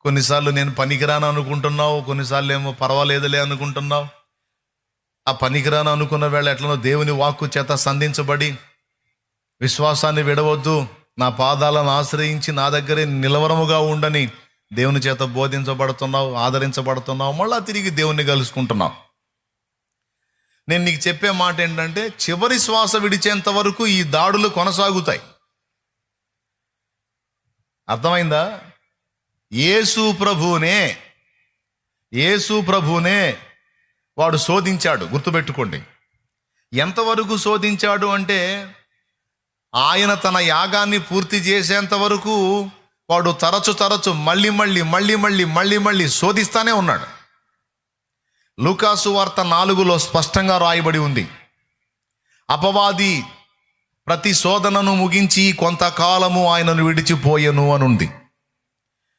కొన్నిసార్లు నేను పనికిరాను అనుకుంటున్నావు, కొన్నిసార్లు ఏమో పర్వాలేదులే అనుకుంటున్నావు. ఆ పనికిరాను అనుకున్న వేళ ఎట్లనో దేవుని వాక్కు చేత సంధించబడి విశ్వాసాన్ని విడవద్దు, నా పాదాలను ఆశ్రయించి నా దగ్గరే నిలవరముగా ఉండని దేవుని చేత బోధించబడుతున్నావు, ఆదరించబడుతున్నావు. మళ్ళా తిరిగి దేవుణ్ణి కలుసుకుంటున్నావు. నేను నీకు చెప్పే మాట ఏంటంటే, చివరి శ్వాస విడిచేంత వరకు ఈ దాడులు కొనసాగుతాయి. అర్థమైందా? యేసు ప్రభువునే వాడు శోధించాడు. గుర్తుపెట్టుకోండి. ఎంతవరకు శోధించాడు అంటే, ఆయన తన యాగాన్ని పూర్తి చేసేంత వరకు వాడు తరచు మళ్ళీ శోధిస్తానే ఉన్నాడు. లూకాసు వార్త 4లో స్పష్టంగా రాయబడి ఉంది, అపవాది ప్రతి శోధనను ముగించి కొంతకాలము ఆయనను విడిచిపోయెను అని ఉంది.